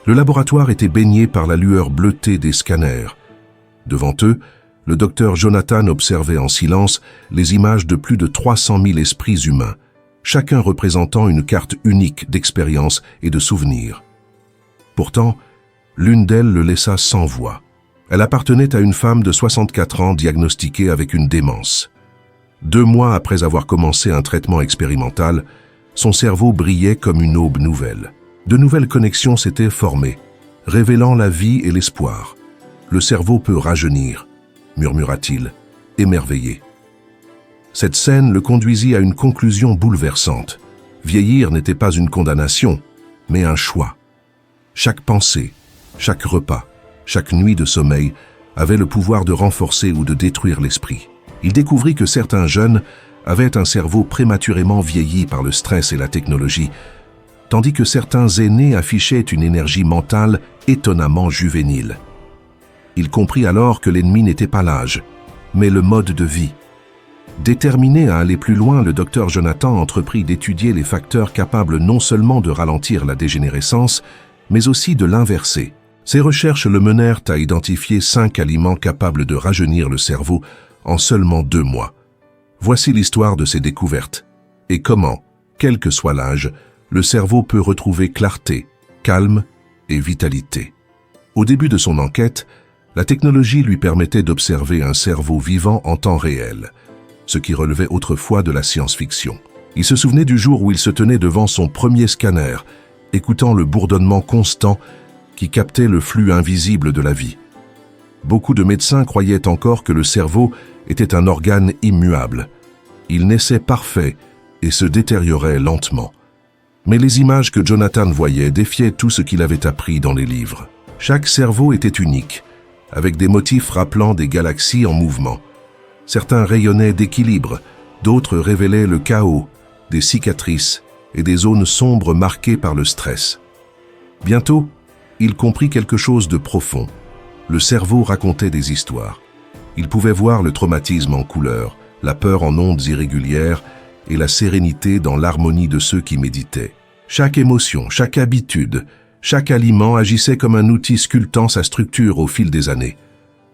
Le laboratoire était baigné par la lueur bleutée des scanners. Devant eux, le docteur Jonathan observait en silence les images de plus de 300 000 esprits humains, chacun représentant une carte unique d'expérience et de souvenirs. Pourtant, l'une d'elles le laissa sans voix. Elle appartenait à une femme de 64 ans diagnostiquée avec une démence. 2 mois après avoir commencé un traitement expérimental, son cerveau brillait comme une aube nouvelle. De nouvelles connexions s'étaient formées, révélant la vie et l'espoir. « Le cerveau peut rajeunir », murmura-t-il, émerveillé. Cette scène le conduisit à une conclusion bouleversante. Vieillir n'était pas une condamnation, mais un choix. Chaque pensée, chaque repas, chaque nuit de sommeil avait le pouvoir de renforcer ou de détruire l'esprit. Il découvrit que certains jeunes avaient un cerveau prématurément vieilli par le stress et la technologie, tandis que certains aînés affichaient une énergie mentale étonnamment juvénile. Il comprit alors que l'ennemi n'était pas l'âge, mais le mode de vie. Déterminé à aller plus loin, le docteur Jonathan entreprit d'étudier les facteurs capables non seulement de ralentir la dégénérescence, mais aussi de l'inverser. Ses recherches le menèrent à identifier 5 aliments capables de rajeunir le cerveau en seulement 2 mois. Voici l'histoire de ces découvertes, et comment, quel que soit l'âge, le cerveau peut retrouver clarté, calme et vitalité. Au début de son enquête, la technologie lui permettait d'observer un cerveau vivant en temps réel, ce qui relevait autrefois de la science-fiction. Il se souvenait du jour où il se tenait devant son premier scanner, écoutant le bourdonnement constant qui captait le flux invisible de la vie. Beaucoup de médecins croyaient encore que le cerveau était un organe immuable. Il naissait parfait et se détériorait lentement. Mais les images que Jonathan voyait défiaient tout ce qu'il avait appris dans les livres. Chaque cerveau était unique, avec des motifs rappelant des galaxies en mouvement. Certains rayonnaient d'équilibre, d'autres révélaient le chaos, des cicatrices et des zones sombres marquées par le stress. Bientôt, il comprit quelque chose de profond. Le cerveau racontait des histoires. Il pouvait voir le traumatisme en couleurs, la peur en ondes irrégulières et la sérénité dans l'harmonie de ceux qui méditaient. Chaque émotion, chaque habitude, chaque aliment agissait comme un outil sculptant sa structure au fil des années.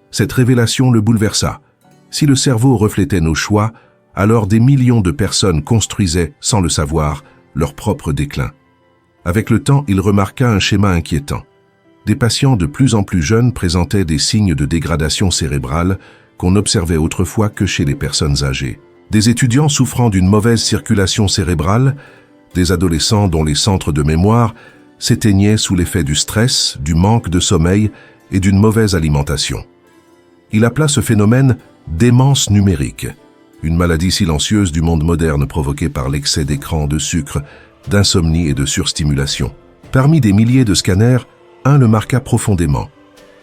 Cette révélation le bouleversa. Si le cerveau reflétait nos choix, alors des millions de personnes construisaient, sans le savoir, leur propre déclin. Avec le temps, il remarqua un schéma inquiétant. Des patients de plus en plus jeunes présentaient des signes de dégradation cérébrale qu'on n'observait autrefois que chez les personnes âgées. Des étudiants souffrant d'une mauvaise circulation cérébrale, des adolescents dont les centres de mémoire s'éteignaient sous l'effet du stress, du manque de sommeil et d'une mauvaise alimentation. Il appela ce phénomène « démence numérique », une maladie silencieuse du monde moderne provoquée par l'excès d'écran, de sucre, d'insomnie et de surstimulation. Parmi des milliers de scanners, un le marqua profondément.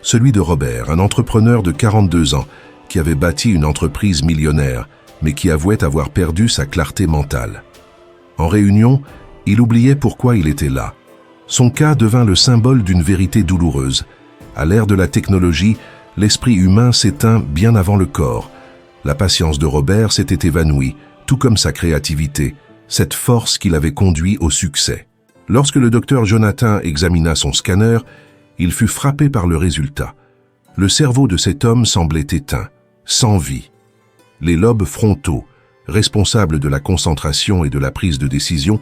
Celui de Robert, un entrepreneur de 42 ans, qui avait bâti une entreprise millionnaire, mais qui avouait avoir perdu sa clarté mentale. En réunion, il oubliait pourquoi il était là. Son cas devint le symbole d'une vérité douloureuse. À l'ère de la technologie, l'esprit humain s'éteint bien avant le corps. La patience de Robert s'était évanouie, tout comme sa créativité, cette force qui l'avait conduit au succès. Lorsque le docteur Jonathan examina son scanner, il fut frappé par le résultat. Le cerveau de cet homme semblait éteint, sans vie. Les lobes frontaux, responsables de la concentration et de la prise de décision,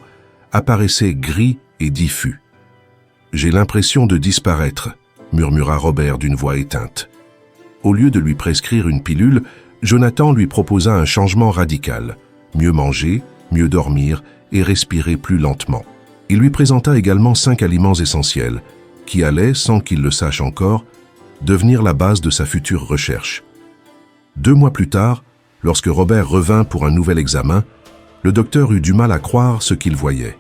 apparaissaient gris et diffus. « J'ai l'impression de disparaître », murmura Robert d'une voix éteinte. Au lieu de lui prescrire une pilule, Jonathan lui proposa un changement radical. Mieux manger, mieux dormir et respirer plus lentement. Il lui présenta également 5 aliments essentiels, qui allaient, sans qu'il le sache encore, devenir la base de sa future recherche. 2 mois plus tard, lorsque Robert revint pour un nouvel examen, le docteur eut du mal à croire ce qu'il voyait.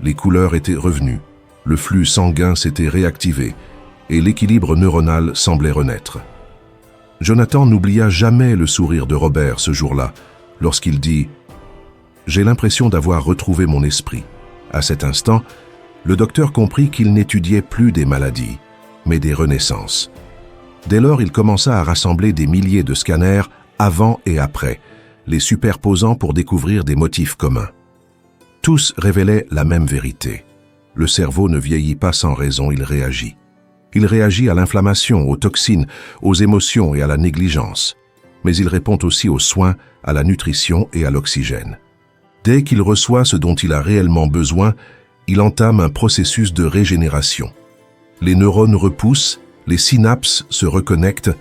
Les couleurs étaient revenues, le flux sanguin s'était réactivé et l'équilibre neuronal semblait renaître. Jonathan n'oublia jamais le sourire de Robert ce jour-là, lorsqu'il dit « J'ai l'impression d'avoir retrouvé mon esprit ». À cet instant, le docteur comprit qu'il n'étudiait plus des maladies, mais des renaissances. Dès lors, il commença à rassembler des milliers de scanners avant et après, les superposant pour découvrir des motifs communs. Tous révélaient la même vérité. Le cerveau ne vieillit pas sans raison, il réagit. Il réagit à l'inflammation, aux toxines, aux émotions et à la négligence. Mais il répond aussi aux soins, à la nutrition et à l'oxygène. Dès qu'il reçoit ce dont il a réellement besoin, il entame un processus de régénération. Les neurones repoussent, les synapses se reconnectent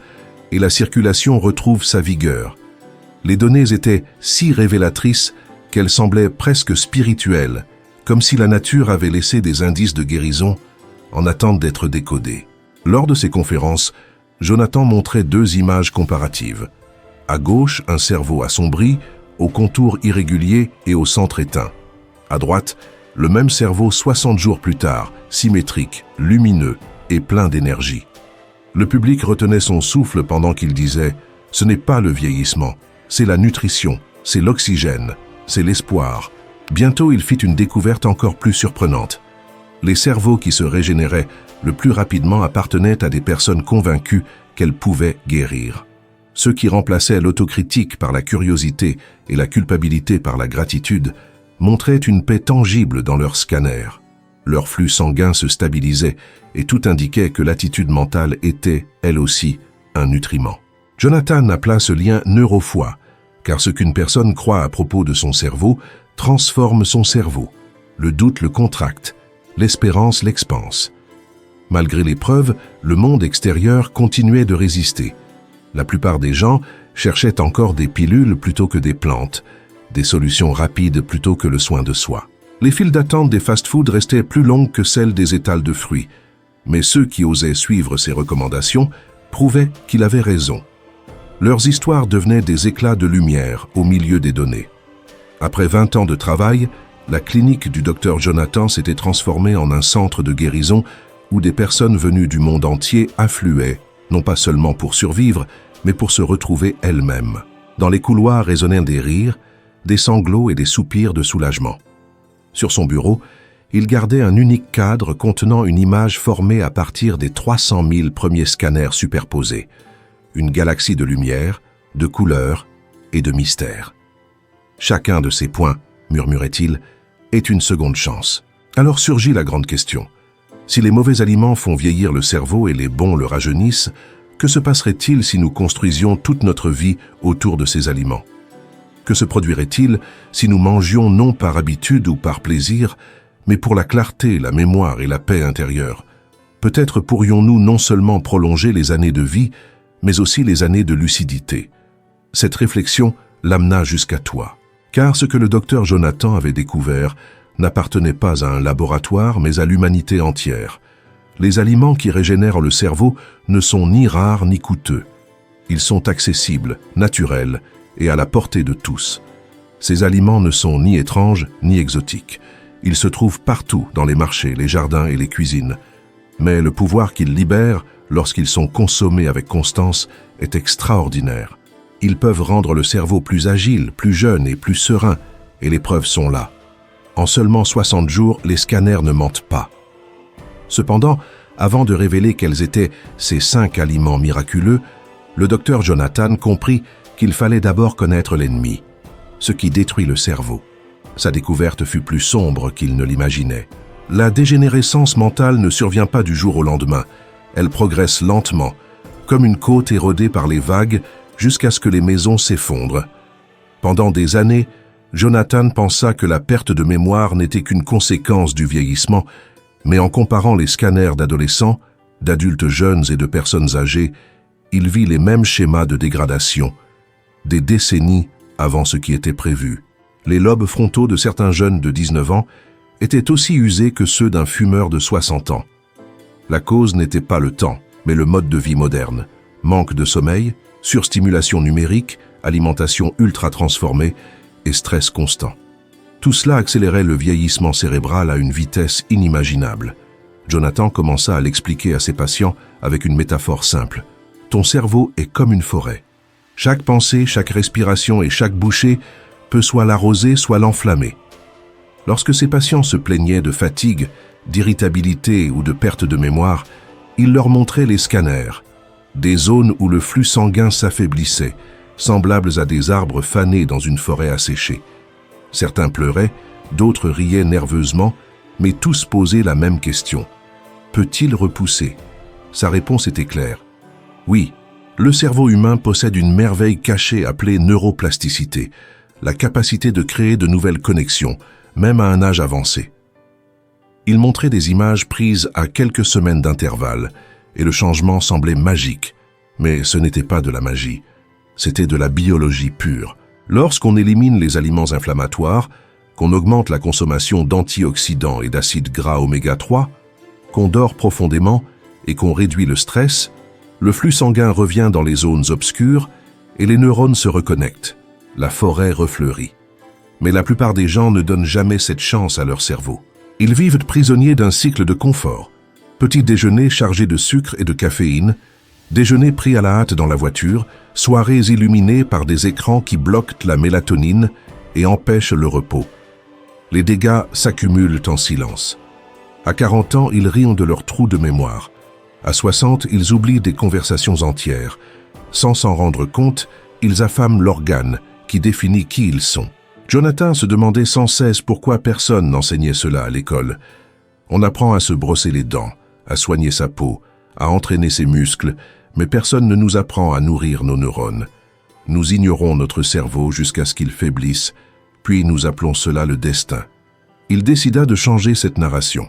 et la circulation retrouve sa vigueur. Les données étaient si révélatrices qu'elles semblaient presque spirituelles, comme si la nature avait laissé des indices de guérison en attente d'être décodés. Lors de ces conférences, Jonathan montrait 2 images comparatives. À gauche, un cerveau assombri, aux contours irréguliers et au centre éteint. À droite, le même cerveau 60 jours plus tard, symétrique, lumineux et plein d'énergie. Le public retenait son souffle pendant qu'il disait « Ce n'est pas le vieillissement, c'est la nutrition, c'est l'oxygène, c'est l'espoir ». Bientôt, il fit une découverte encore plus surprenante. Les cerveaux qui se régénéraient le plus rapidement appartenaient à des personnes convaincues qu'elles pouvaient guérir. Ceux qui remplaçaient l'autocritique par la curiosité et la culpabilité par la gratitude montraient une paix tangible dans leur scanner. Leur flux sanguin se stabilisait et tout indiquait que l'attitude mentale était, elle aussi, un nutriment. Jonathan appela ce lien neurofoie, car ce qu'une personne croit à propos de son cerveau transforme son cerveau. Le doute le contracte, l'espérance l'expanse. Malgré les preuves, le monde extérieur continuait de résister. La plupart des gens cherchaient encore des pilules plutôt que des plantes, des solutions rapides plutôt que le soin de soi. Les files d'attente des fast-foods restaient plus longues que celles des étals de fruits, mais ceux qui osaient suivre ces recommandations prouvaient qu'il avait raison. Leurs histoires devenaient des éclats de lumière au milieu des données. Après 20 ans de travail, la clinique du Dr Jonathan s'était transformée en un centre de guérison où des personnes venues du monde entier affluaient, non pas seulement pour survivre, mais pour se retrouver elles-mêmes. Dans les couloirs résonnaient des rires, des sanglots et des soupirs de soulagement. Sur son bureau, il gardait un unique cadre contenant une image formée à partir des 300 000 premiers scanners superposés. Une galaxie de lumière, de couleurs et de mystères. Chacun de ces points, murmurait-il, est une seconde chance. Alors surgit la grande question. Si les mauvais aliments font vieillir le cerveau et les bons le rajeunissent, que se passerait-il si nous construisions toute notre vie autour de ces aliments? Que se produirait-il si nous mangions non par habitude ou par plaisir, mais pour la clarté, la mémoire et la paix intérieure? Peut-être pourrions-nous non seulement prolonger les années de vie, mais aussi les années de lucidité. Cette réflexion l'amena jusqu'à toi. Car ce que le docteur Jonathan avait découvert n'appartenait pas à un laboratoire, mais à l'humanité entière. Les aliments qui régénèrent le cerveau ne sont ni rares ni coûteux. Ils sont accessibles, naturels et à la portée de tous. Ces aliments ne sont ni étranges ni exotiques. Ils se trouvent partout dans les marchés, les jardins et les cuisines. Mais le pouvoir qu'ils libèrent, lorsqu'ils sont consommés avec constance, est extraordinaire. Ils peuvent rendre le cerveau plus agile, plus jeune et plus serein, et les preuves sont là. En seulement 60 jours, les scanners ne mentent pas. Cependant, avant de révéler quels étaient ces 5 aliments miraculeux, le docteur Jonathan comprit qu'il fallait d'abord connaître l'ennemi, ce qui détruit le cerveau. Sa découverte fut plus sombre qu'il ne l'imaginait. La dégénérescence mentale ne survient pas du jour au lendemain. Elle progresse lentement, comme une côte érodée par les vagues, jusqu'à ce que les maisons s'effondrent. Pendant des années, Jonathan pensa que la perte de mémoire n'était qu'une conséquence du vieillissement, mais en comparant les scanners d'adolescents, d'adultes jeunes et de personnes âgées, il vit les mêmes schémas de dégradation, des décennies avant ce qui était prévu. Les lobes frontaux de certains jeunes de 19 ans étaient aussi usés que ceux d'un fumeur de 60 ans. La cause n'était pas le temps, mais le mode de vie moderne. Manque de sommeil, surstimulation numérique, alimentation ultra transformée et stress constant. Tout cela accélérait le vieillissement cérébral à une vitesse inimaginable. Jonathan commença à l'expliquer à ses patients avec une métaphore simple. Ton cerveau est comme une forêt. Chaque pensée, chaque respiration et chaque bouchée peut soit l'arroser, soit l'enflammer. Lorsque ses patients se plaignaient de fatigue, d'irritabilité ou de perte de mémoire, il leur montrait les scanners, des zones où le flux sanguin s'affaiblissait, semblables à des arbres fanés dans une forêt asséchée. Certains pleuraient, d'autres riaient nerveusement, mais tous posaient la même question. Peut-il repousser? Sa réponse était claire. Oui, le cerveau humain possède une merveille cachée appelée neuroplasticité, la capacité de créer de nouvelles connexions, même à un âge avancé. Il montrait des images prises à quelques semaines d'intervalle, et le changement semblait magique. Mais ce n'était pas de la magie, c'était de la biologie pure. Lorsqu'on élimine les aliments inflammatoires, qu'on augmente la consommation d'antioxydants et d'acides gras oméga 3, qu'on dort profondément et qu'on réduit le stress, le flux sanguin revient dans les zones obscures et les neurones se reconnectent. La forêt refleurit. Mais la plupart des gens ne donnent jamais cette chance à leur cerveau. Ils vivent prisonniers d'un cycle de confort. Petit déjeuner chargé de sucre et de caféine, déjeuner pris à la hâte dans la voiture, soirées illuminées par des écrans qui bloquent la mélatonine et empêchent le repos. Les dégâts s'accumulent en silence. À 40 ans, ils rient de leur trou de mémoire. À 60, ils oublient des conversations entières. Sans s'en rendre compte, ils affament l'organe qui définit qui ils sont. Jonathan se demandait sans cesse pourquoi personne n'enseignait cela à l'école. On apprend à se brosser les dents, à soigner sa peau, à entraîner ses muscles, mais personne ne nous apprend à nourrir nos neurones. Nous ignorons notre cerveau jusqu'à ce qu'il faiblisse, puis nous appelons cela le destin. Il décida de changer cette narration.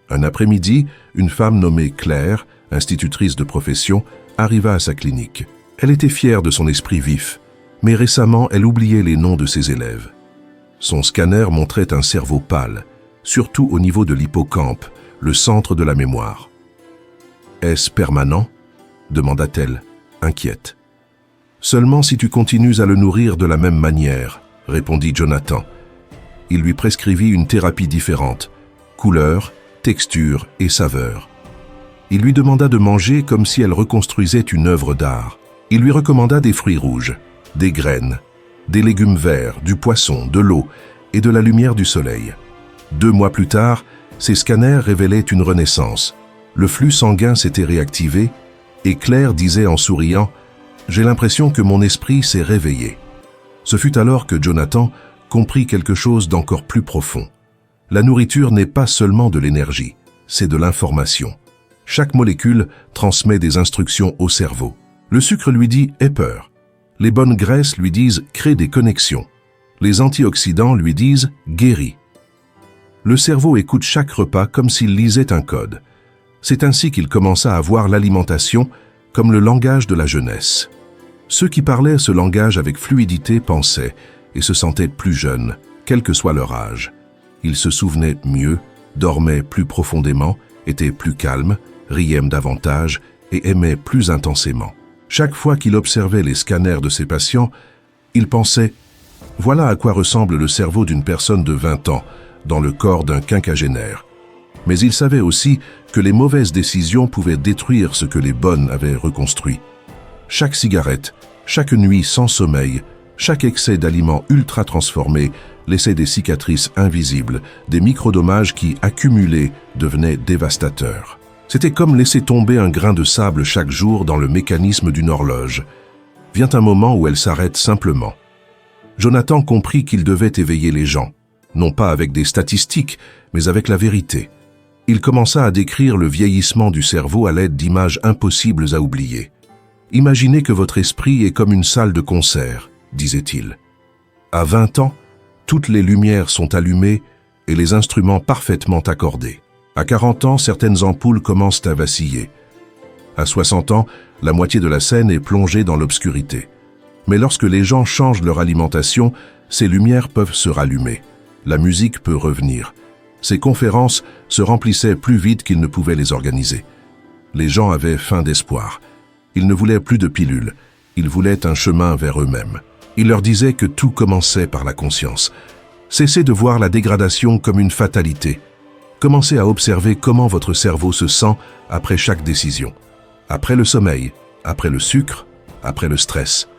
Un après-midi, une femme nommée Claire, institutrice de profession, arriva à sa clinique. Elle était fière de son esprit vif, mais récemment elle oubliait les noms de ses élèves. Son scanner montrait un cerveau pâle, surtout au niveau de l'hippocampe, le centre de la mémoire. « Est-ce permanent ?» demanda-t-elle, inquiète. « Seulement si tu continues à le nourrir de la même manière », répondit Jonathan. Il lui prescrivit une thérapie différente, couleur, texture et saveur. Il lui demanda de manger comme si elle reconstruisait une œuvre d'art. Il lui recommanda des fruits rouges, des graines, des légumes verts, du poisson, de l'eau et de la lumière du soleil. 2 mois plus tard, ses scanners révélaient une renaissance. Le flux sanguin s'était réactivé et Claire disait en souriant « J'ai l'impression que mon esprit s'est réveillé ». Ce fut alors que Jonathan comprit quelque chose d'encore plus profond. La nourriture n'est pas seulement de l'énergie, c'est de l'information. Chaque molécule transmet des instructions au cerveau. Le sucre lui dit « aie peur ». Les bonnes graisses lui disent « crée des connexions ». Les antioxydants lui disent « guéris ». Le cerveau écoute chaque repas comme s'il lisait un code. C'est ainsi qu'il commença à voir l'alimentation comme le langage de la jeunesse. Ceux qui parlaient ce langage avec fluidité pensaient et se sentaient plus jeunes, quel que soit leur âge. Ils se souvenaient mieux, dormaient plus profondément, étaient plus calmes, riaient davantage et aimaient plus intensément. Chaque fois qu'il observait les scanners de ses patients, il pensait « Voilà à quoi ressemble le cerveau d'une personne de 20 ans dans le corps d'un quinquagénaire ». Mais il savait aussi que les mauvaises décisions pouvaient détruire ce que les bonnes avaient reconstruit. Chaque cigarette, chaque nuit sans sommeil, chaque excès d'aliments ultra transformés laissait des cicatrices invisibles, des microdommages qui, accumulés, devenaient dévastateurs. C'était comme laisser tomber un grain de sable chaque jour dans le mécanisme d'une horloge. Vient un moment où elle s'arrête simplement. Jonathan comprit qu'il devait éveiller les gens, non pas avec des statistiques, mais avec la vérité. Il commença à décrire le vieillissement du cerveau à l'aide d'images impossibles à oublier. « Imaginez que votre esprit est comme une salle de concert », disait-il. À 20 ans, toutes les lumières sont allumées et les instruments parfaitement accordés. À 40 ans, certaines ampoules commencent à vaciller. À 60 ans, la moitié de la scène est plongée dans l'obscurité. Mais lorsque les gens changent leur alimentation, ces lumières peuvent se rallumer. La musique peut revenir. Ces conférences se remplissaient plus vite qu'ils ne pouvaient les organiser. Les gens avaient faim d'espoir. Ils ne voulaient plus de pilules. Ils voulaient un chemin vers eux-mêmes. Il leur disait que tout commençait par la conscience. Cessez de voir la dégradation comme une fatalité. Commencez à observer comment votre cerveau se sent après chaque décision. Après le sommeil, après le sucre, après le stress.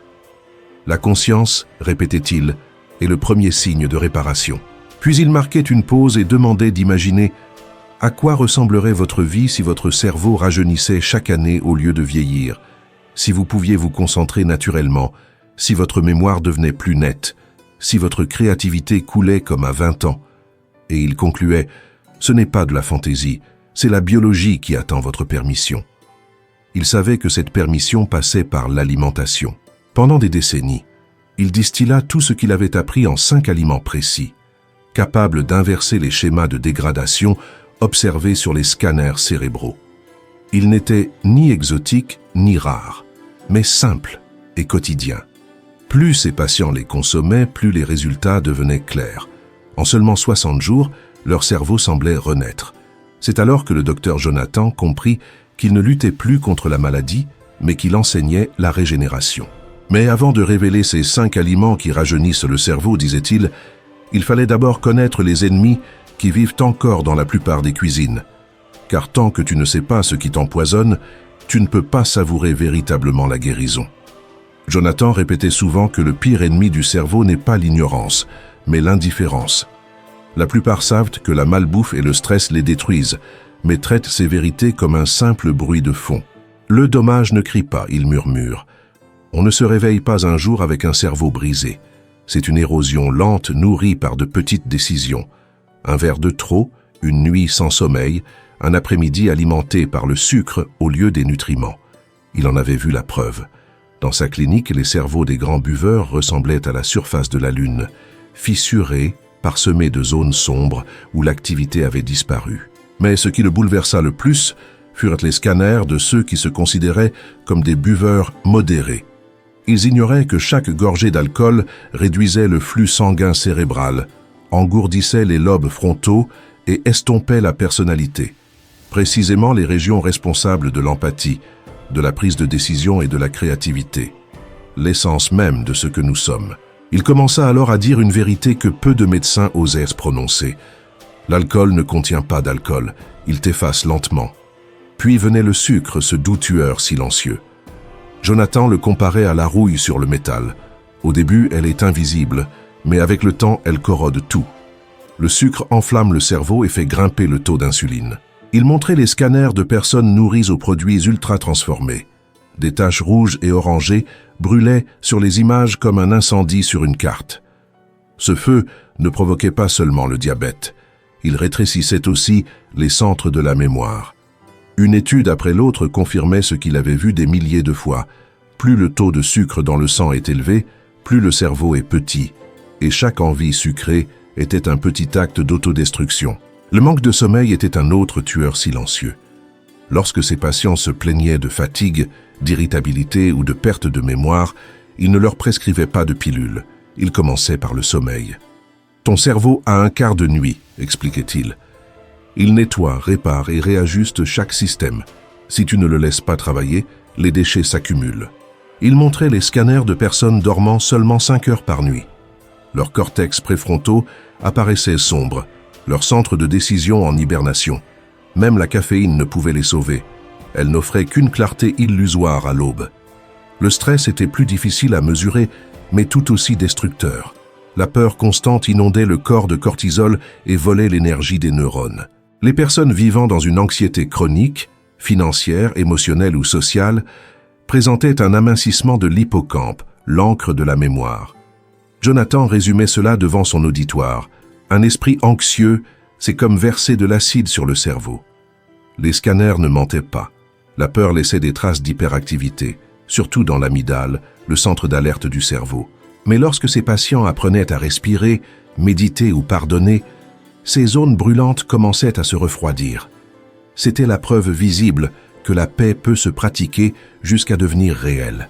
La conscience, répétait-il, est le premier signe de réparation. Puis il marquait une pause et demandait d'imaginer à quoi ressemblerait votre vie si votre cerveau rajeunissait chaque année au lieu de vieillir, si vous pouviez vous concentrer naturellement, si votre mémoire devenait plus nette, si votre créativité coulait comme à 20 ans. Et il concluait Ce n'est pas de la fantaisie, c'est la biologie qui attend votre permission. Il savait que cette permission passait par l'alimentation. Pendant des décennies, il distilla tout ce qu'il avait appris en 5 aliments précis, capables d'inverser les schémas de dégradation observés sur les scanners cérébraux. Ils n'étaient ni exotiques ni rares, mais simples et quotidiens. Plus ses patients les consommaient, plus les résultats devenaient clairs. En seulement 60 jours, leur cerveau semblait renaître. C'est alors que le docteur Jonathan comprit qu'il ne luttait plus contre la maladie, mais qu'il enseignait la régénération. Mais avant de révéler ces 5 aliments qui rajeunissent le cerveau, disait-il, il fallait d'abord connaître les ennemis qui vivent encore dans la plupart des cuisines. Car tant que tu ne sais pas ce qui t'empoisonne, tu ne peux pas savourer véritablement la guérison. Jonathan répétait souvent que le pire ennemi du cerveau n'est pas l'ignorance, mais l'indifférence. La plupart savent que la malbouffe et le stress les détruisent, mais traitent ces vérités comme un simple bruit de fond. Le dommage ne crie pas, il murmure. On ne se réveille pas un jour avec un cerveau brisé. C'est une érosion lente nourrie par de petites décisions. Un verre de trop, une nuit sans sommeil, un après-midi alimenté par le sucre au lieu des nutriments. Il en avait vu la preuve. Dans sa clinique, les cerveaux des grands buveurs ressemblaient à la surface de la Lune, fissurés, parsemés de zones sombres où l'activité avait disparu. Mais ce qui le bouleversa le plus furent les scanners de ceux qui se considéraient comme des buveurs modérés. Ils ignoraient que chaque gorgée d'alcool réduisait le flux sanguin cérébral, engourdissait les lobes frontaux et estompait la personnalité. Précisément les régions responsables de l'empathie, de la prise de décision et de la créativité. L'essence même de ce que nous sommes. Il commença alors à dire une vérité que peu de médecins osaient se prononcer. L'alcool ne contient pas d'alcool, il t'efface lentement. Puis venait le sucre, ce doux tueur silencieux. Jonathan le comparait à la rouille sur le métal. Au début, elle est invisible, mais avec le temps, elle corrode tout. Le sucre enflamme le cerveau et fait grimper le taux d'insuline. Il montrait les scanners de personnes nourries aux produits ultra transformés. Des taches rouges et orangées brûlaient sur les images comme un incendie sur une carte. Ce feu ne provoquait pas seulement le diabète. Il rétrécissait aussi les centres de la mémoire. Une étude après l'autre confirmait ce qu'il avait vu des milliers de fois. Plus le taux de sucre dans le sang est élevé, plus le cerveau est petit, et chaque envie sucrée était un petit acte d'autodestruction. Le manque de sommeil était un autre tueur silencieux. Lorsque ses patients se plaignaient de fatigue, d'irritabilité ou de perte de mémoire, il ne leur prescrivait pas de pilule. Il commençait par le sommeil. « Ton cerveau a un quart de nuit », expliquait-il. Il nettoie, répare et réajuste chaque système. Si tu ne le laisses pas travailler, les déchets s'accumulent. Il montrait les scanners de personnes dormant seulement 5 heures par nuit. Leurs cortex préfrontaux apparaissaient sombres, leurs centres de décision en hibernation. Même la caféine ne pouvait les sauver. Elle n'offrait qu'une clarté illusoire à l'aube. Le stress était plus difficile à mesurer, mais tout aussi destructeur. La peur constante inondait le corps de cortisol et volait l'énergie des neurones. Les personnes vivant dans une anxiété chronique, financière, émotionnelle ou sociale, présentaient un amincissement de l'hippocampe, l'encre de la mémoire. Jonathan résumait cela devant son auditoire. Un esprit anxieux, c'est comme verser de l'acide sur le cerveau. Les scanners ne mentaient pas. La peur laissait des traces d'hyperactivité, surtout dans l'amygdale, le centre d'alerte du cerveau. Mais lorsque ces patients apprenaient à respirer, méditer ou pardonner, ces zones brûlantes commençaient à se refroidir. C'était la preuve visible que la paix peut se pratiquer jusqu'à devenir réelle.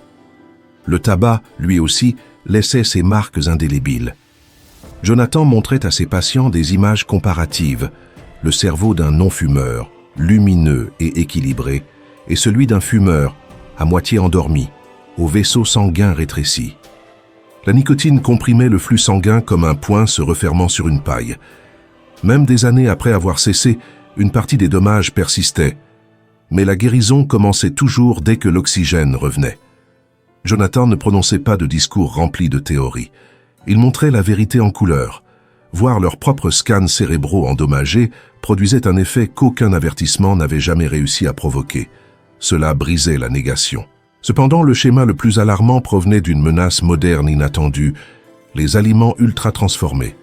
Le tabac, lui aussi, laissait ses marques indélébiles. Jonathan montrait à ses patients des images comparatives, le cerveau d'un non-fumeur, lumineux et équilibré, et celui d'un fumeur, à moitié endormi, au vaisseau sanguin rétréci. La nicotine comprimait le flux sanguin comme un poing se refermant sur une paille. Même des années après avoir cessé, une partie des dommages persistait. Mais la guérison commençait toujours dès que l'oxygène revenait. Jonathan ne prononçait pas de discours remplis de théories. Il montrait la vérité en couleur. Voir leurs propres scans cérébraux endommagés produisait un effet qu'aucun avertissement n'avait jamais réussi à provoquer. Cela brisait la négation. Cependant, le schéma le plus alarmant provenait d'une menace moderne inattendue, les aliments ultra-transformés.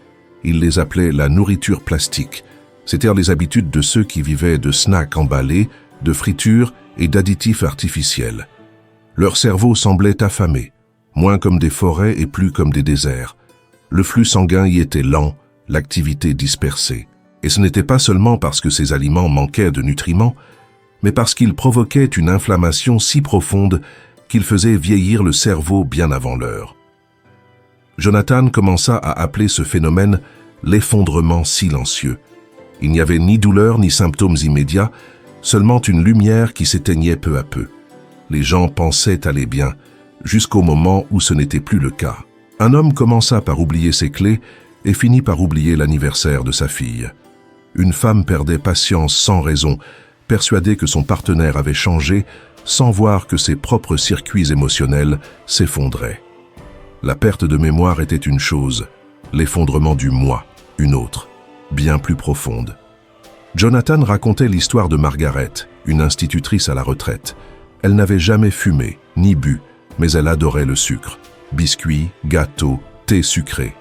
Il les appelait la nourriture plastique. C'étaient les habitudes de ceux qui vivaient de snacks emballés, de fritures et d'additifs artificiels. Leur cerveau semblait affamé, moins comme des forêts et plus comme des déserts. Le flux sanguin y était lent, l'activité dispersée. Et ce n'était pas seulement parce que ces aliments manquaient de nutriments, mais parce qu'ils provoquaient une inflammation si profonde qu'ils faisaient vieillir le cerveau bien avant l'heure. Jonathan commença à appeler ce phénomène l'effondrement silencieux. Il n'y avait ni douleur ni symptômes immédiats, seulement une lumière qui s'éteignait peu à peu. Les gens pensaient aller bien, jusqu'au moment où ce n'était plus le cas. Un homme commença par oublier ses clés et finit par oublier l'anniversaire de sa fille. Une femme perdait patience sans raison, persuadée que son partenaire avait changé, sans voir que ses propres circuits émotionnels s'effondraient. La perte de mémoire était une chose, l'effondrement du moi, une autre, bien plus profonde. Jonathan racontait l'histoire de Margaret, une institutrice à la retraite. Elle n'avait jamais fumé, ni bu, mais elle adorait le sucre. Biscuits, gâteaux, thé sucré.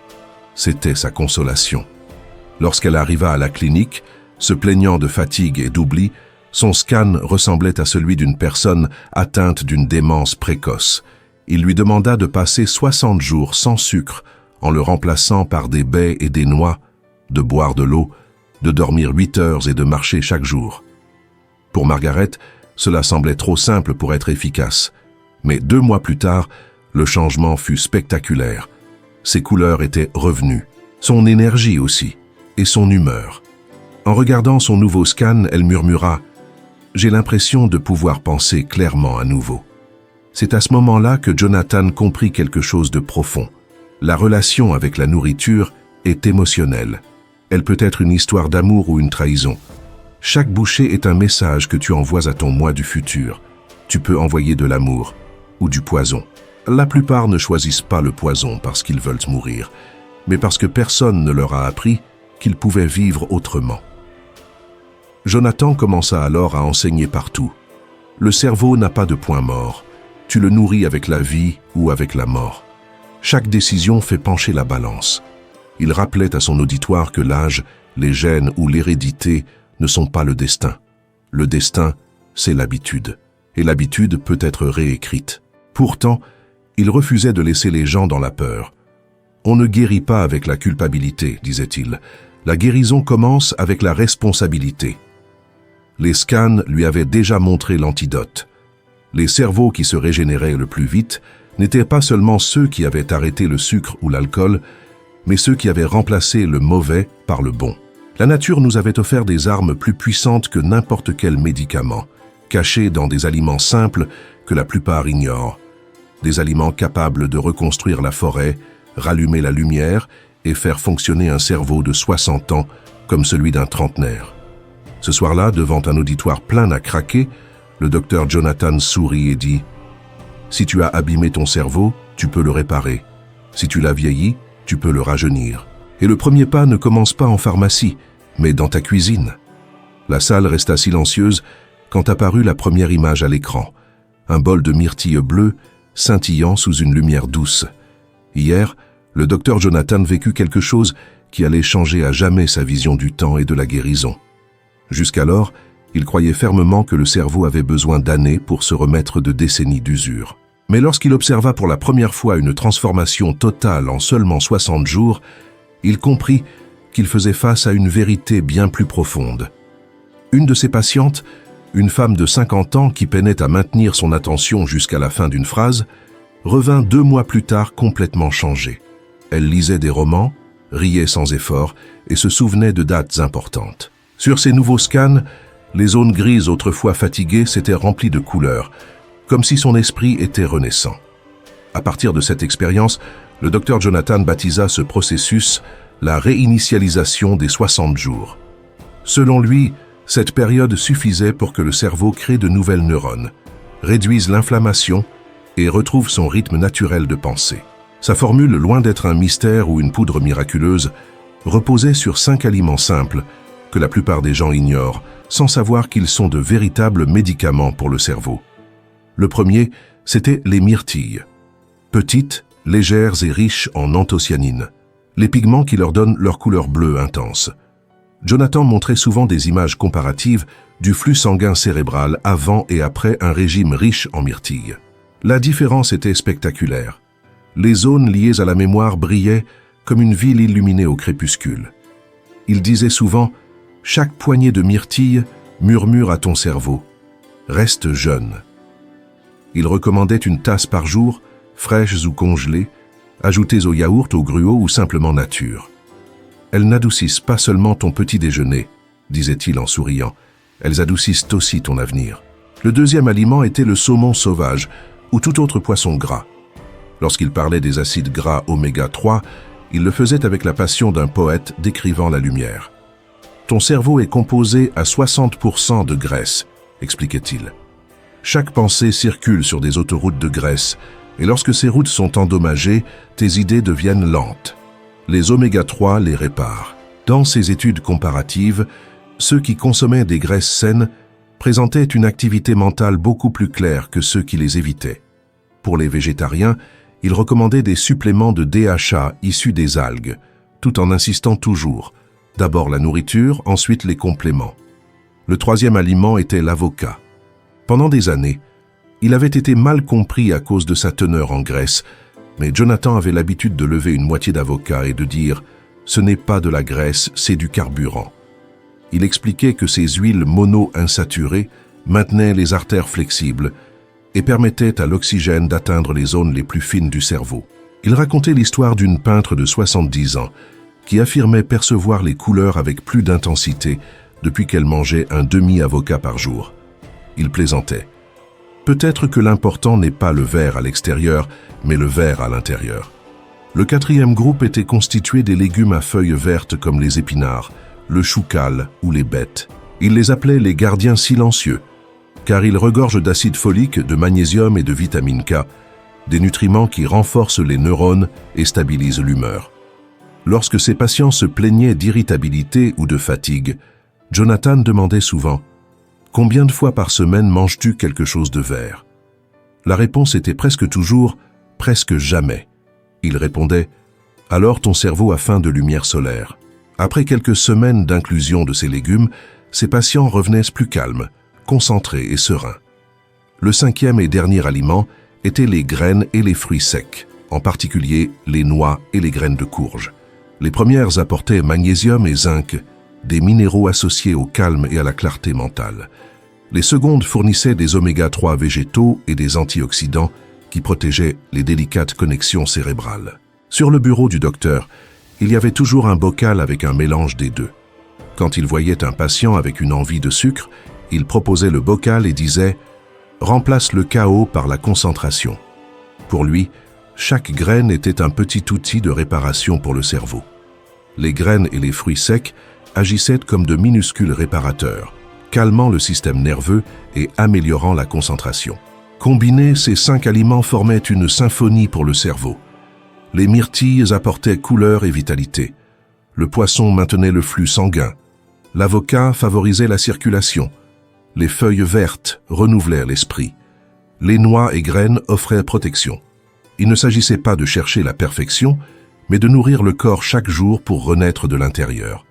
C'était sa consolation. Lorsqu'elle arriva à la clinique, se plaignant de fatigue et d'oubli, son scan ressemblait à celui d'une personne atteinte d'une démence précoce. Il lui demanda de passer 60 jours sans sucre, en le remplaçant par des baies et des noix, de boire de l'eau, de dormir 8 heures et de marcher chaque jour. Pour Margaret, cela semblait trop simple pour être efficace. Mais 2 mois plus tard, le changement fut spectaculaire. Ses couleurs étaient revenues, son énergie aussi, et son humeur. En regardant son nouveau scan, elle murmura « J'ai l'impression de pouvoir penser clairement à nouveau ». C'est à ce moment-là que Jonathan comprit quelque chose de profond. La relation avec la nourriture est émotionnelle. Elle peut être une histoire d'amour ou une trahison. Chaque bouchée est un message que tu envoies à ton moi du futur. Tu peux envoyer de l'amour ou du poison. La plupart ne choisissent pas le poison parce qu'ils veulent mourir, mais parce que personne ne leur a appris qu'ils pouvaient vivre autrement. Jonathan commença alors à enseigner partout. Le cerveau n'a pas de point mort. Tu le nourris avec la vie ou avec la mort. Chaque décision fait pencher la balance. Il rappelait à son auditoire que l'âge, les gènes ou l'hérédité ne sont pas le destin. Le destin, c'est l'habitude. Et l'habitude peut être réécrite. Pourtant, il refusait de laisser les gens dans la peur. On ne guérit pas avec la culpabilité, disait-il. La guérison commence avec la responsabilité. Les scans lui avaient déjà montré l'antidote. Les cerveaux qui se régénéraient le plus vite n'étaient pas seulement ceux qui avaient arrêté le sucre ou l'alcool, mais ceux qui avaient remplacé le mauvais par le bon. La nature nous avait offert des armes plus puissantes que n'importe quel médicament, cachées dans des aliments simples que la plupart ignorent. Des aliments capables de reconstruire la forêt, rallumer la lumière et faire fonctionner un cerveau de 60 ans comme celui d'un trentenaire. Ce soir-là, devant un auditoire plein à craquer, le docteur Jonathan sourit et dit « Si tu as abîmé ton cerveau, tu peux le réparer. Si tu l'as vieilli, tu peux le rajeunir. Et le premier pas ne commence pas en pharmacie, mais dans ta cuisine. » La salle resta silencieuse quand apparut la première image à l'écran. Un bol de myrtille bleue scintillant sous une lumière douce. Hier, le docteur Jonathan vécut quelque chose qui allait changer à jamais sa vision du temps et de la guérison. Jusqu'alors, il croyait fermement que le cerveau avait besoin d'années pour se remettre de décennies d'usure. Mais lorsqu'il observa pour la première fois une transformation totale en seulement 60 jours, il comprit qu'il faisait face à une vérité bien plus profonde. Une de ses patientes, une femme de 50 ans qui peinait à maintenir son attention jusqu'à la fin d'une phrase, revint 2 mois plus tard complètement changée. Elle lisait des romans, riait sans effort et se souvenait de dates importantes. Sur ces nouveaux scans, les zones grises autrefois fatiguées s'étaient remplies de couleurs, comme si son esprit était renaissant. À partir de cette expérience, le docteur Jonathan baptisa ce processus la réinitialisation des 60 jours. Selon lui, cette période suffisait pour que le cerveau crée de nouvelles neurones, réduise l'inflammation et retrouve son rythme naturel de pensée. Sa formule, loin d'être un mystère ou une poudre miraculeuse, reposait sur 5 aliments simples que la plupart des gens ignorent, sans savoir qu'ils sont de véritables médicaments pour le cerveau. Le premier, c'était les myrtilles. Petites, légères et riches en anthocyanine, les pigments qui leur donnent leur couleur bleue intense. Jonathan montrait souvent des images comparatives du flux sanguin cérébral avant et après un régime riche en myrtilles. La différence était spectaculaire. Les zones liées à la mémoire brillaient comme une ville illuminée au crépuscule. Il disait souvent « Chaque poignée de myrtille murmure à ton cerveau. Reste jeune. » Il recommandait une tasse par jour, fraîches ou congelées, ajoutées au yaourt, au gruau ou simplement nature. « Elles n'adoucissent pas seulement ton petit déjeuner, » disait-il en souriant. « Elles adoucissent aussi ton avenir. » Le deuxième aliment était le saumon sauvage ou tout autre poisson gras. Lorsqu'il parlait des acides gras oméga 3, il le faisait avec la passion d'un poète décrivant la lumière. « Ton cerveau est composé à 60% de graisse, » expliquait-il. Chaque pensée circule sur des autoroutes de graisse, et lorsque ces routes sont endommagées, tes idées deviennent lentes. Les oméga 3 les réparent. Dans ces études comparatives, ceux qui consommaient des graisses saines présentaient une activité mentale beaucoup plus claire que ceux qui les évitaient. Pour les végétariens, il recommandait des suppléments de DHA issus des algues, tout en insistant toujours, d'abord la nourriture, ensuite les compléments. Le troisième aliment était l'avocat. Pendant des années, il avait été mal compris à cause de sa teneur en graisse, mais Jonathan avait l'habitude de lever une moitié d'avocat et de dire « Ce n'est pas de la graisse, c'est du carburant ». Il expliquait que ces huiles mono-insaturées maintenaient les artères flexibles et permettaient à l'oxygène d'atteindre les zones les plus fines du cerveau. Il racontait l'histoire d'une peintre de 70 ans qui affirmait percevoir les couleurs avec plus d'intensité depuis qu'elle mangeait un demi-avocat par jour. Il plaisantait. Peut-être que l'important n'est pas le vert à l'extérieur, mais le vert à l'intérieur. Le quatrième groupe était constitué des légumes à feuilles vertes comme les épinards, le choucal ou les bêtes. Il les appelait les gardiens silencieux, car ils regorgent d'acide folique, de magnésium et de vitamine K, des nutriments qui renforcent les neurones et stabilisent l'humeur. Lorsque ses patients se plaignaient d'irritabilité ou de fatigue, Jonathan demandait souvent « Combien de fois par semaine manges-tu quelque chose de vert ?» La réponse était presque toujours « presque jamais ». Il répondait « Alors ton cerveau a faim de lumière solaire ». Après quelques semaines d'inclusion de ces légumes, ses patients revenaient plus calmes, concentrés et sereins. Le cinquième et dernier aliment étaient les graines et les fruits secs, en particulier les noix et les graines de courge. Les premières apportaient magnésium et zinc, des minéraux associés au calme et à la clarté mentale. Les secondes fournissaient des oméga 3 végétaux et des antioxydants qui protégeaient les délicates connexions cérébrales. Sur le bureau du docteur, il y avait toujours un bocal avec un mélange des deux. Quand il voyait un patient avec une envie de sucre, il proposait le bocal et disait « Remplace le chaos par la concentration ». Pour lui, chaque graine était un petit outil de réparation pour le cerveau. Les graines et les fruits secs agissaient comme de minuscules réparateurs, calmant le système nerveux et améliorant la concentration. Combinés, ces 5 aliments formaient une symphonie pour le cerveau. Les myrtilles apportaient couleur et vitalité. Le poisson maintenait le flux sanguin. L'avocat favorisait la circulation. Les feuilles vertes renouvelèrent l'esprit. Les noix et graines offraient protection. Il ne s'agissait pas de chercher la perfection, mais de nourrir le corps chaque jour pour renaître de l'intérieur.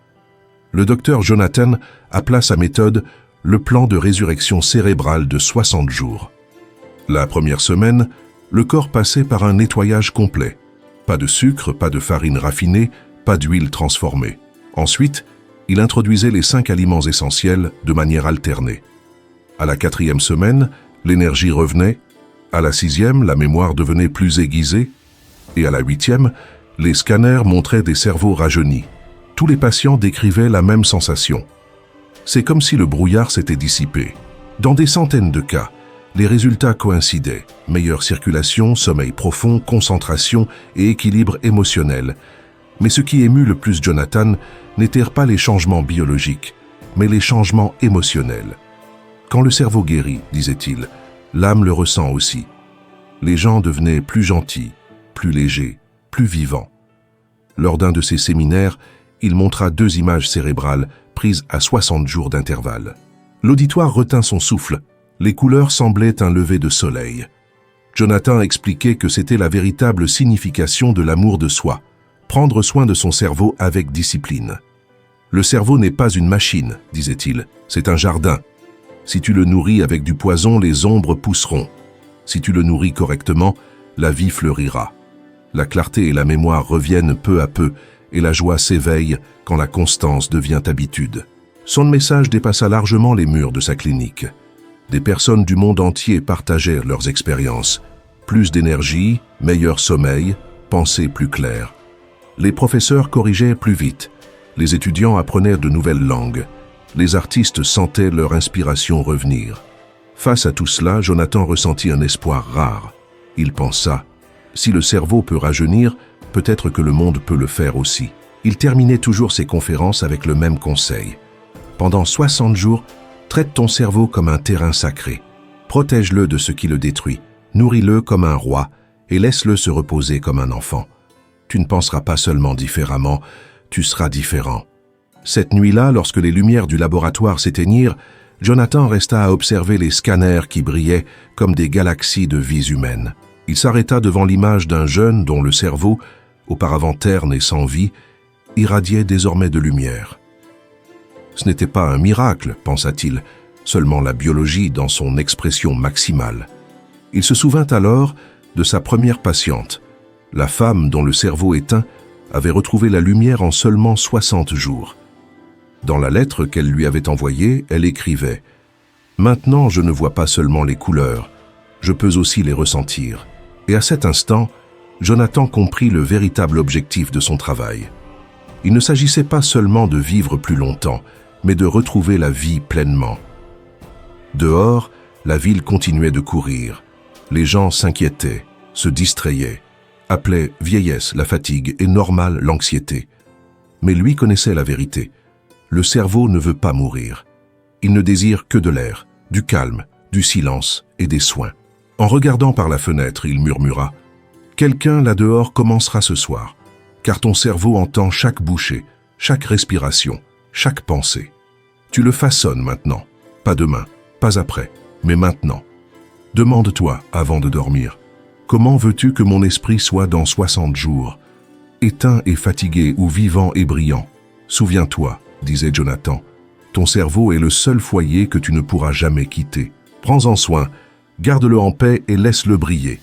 Le docteur Jonathan appela sa méthode le plan de résurrection cérébrale de 60 jours. La première semaine, le corps passait par un nettoyage complet. Pas de sucre, pas de farine raffinée, pas d'huile transformée. Ensuite, il introduisait les 5 aliments essentiels de manière alternée. À la 4e semaine, l'énergie revenait. À la 6e, la mémoire devenait plus aiguisée. Et à la 8e, les scanners montraient des cerveaux rajeunis. Tous les patients décrivaient la même sensation. C'est comme si le brouillard s'était dissipé. Dans des centaines de cas, les résultats coïncidaient. Meilleure circulation, sommeil profond, concentration et équilibre émotionnel. Mais ce qui émut le plus Jonathan n'étaient pas les changements biologiques, mais les changements émotionnels. Quand le cerveau guérit, disait-il, l'âme le ressent aussi. Les gens devenaient plus gentils, plus légers, plus vivants. Lors d'un de ses séminaires, il montra 2 images cérébrales prises à 60 jours d'intervalle. L'auditoire retint son souffle. Les couleurs semblaient un lever de soleil. Jonathan expliquait que c'était la véritable signification de l'amour de soi, prendre soin de son cerveau avec discipline. Le cerveau n'est pas une machine, disait-il, c'est un jardin. Si tu le nourris avec du poison, les ombres pousseront. Si tu le nourris correctement, la vie fleurira. La clarté et la mémoire reviennent peu à peu et la joie s'éveille quand la constance devient habitude. Son message dépassa largement les murs de sa clinique. Des personnes du monde entier partagèrent leurs expériences. Plus d'énergie, meilleur sommeil, pensée plus claire. Les professeurs corrigeaient plus vite. Les étudiants apprenaient de nouvelles langues. Les artistes sentaient leur inspiration revenir. Face à tout cela, Jonathan ressentit un espoir rare. Il pensa, si le cerveau peut rajeunir, peut-être que le monde peut le faire aussi. Il terminait toujours ses conférences avec le même conseil. Pendant 60 jours, traite ton cerveau comme un terrain sacré. Protège-le de ce qui le détruit. Nourris-le comme un roi et laisse-le se reposer comme un enfant. Tu ne penseras pas seulement différemment, tu seras différent. Cette nuit-là, lorsque les lumières du laboratoire s'éteignirent, Jonathan resta à observer les scanners qui brillaient comme des galaxies de vies humaines. Il s'arrêta devant l'image d'un jeune dont le cerveau, auparavant terne et sans vie, irradiait désormais de lumière. Ce n'était pas un miracle, pensa-t-il, seulement la biologie dans son expression maximale. Il se souvint alors de sa première patiente. La femme dont le cerveau éteint avait retrouvé la lumière en seulement 60 jours. Dans la lettre qu'elle lui avait envoyée, elle écrivait « Maintenant, je ne vois pas seulement les couleurs, je peux aussi les ressentir. » Et à cet instant, Jonathan comprit le véritable objectif de son travail. Il ne s'agissait pas seulement de vivre plus longtemps, mais de retrouver la vie pleinement. Dehors, la ville continuait de courir. Les gens s'inquiétaient, se distrayaient, appelaient vieillesse la fatigue et normale l'anxiété. Mais lui connaissait la vérité. Le cerveau ne veut pas mourir. Il ne désire que de l'air, du calme, du silence et des soins. En regardant par la fenêtre, il murmura « Quelqu'un là-dehors commencera ce soir, car ton cerveau entend chaque bouchée, chaque respiration, chaque pensée. Tu le façonnes maintenant, pas demain, pas après, mais maintenant. Demande-toi, avant de dormir, comment veux-tu que mon esprit soit dans 60 jours, éteint et fatigué ou vivant et brillant? Souviens-toi, disait Jonathan, ton cerveau est le seul foyer que tu ne pourras jamais quitter. Prends-en soin, garde-le en paix et laisse-le briller.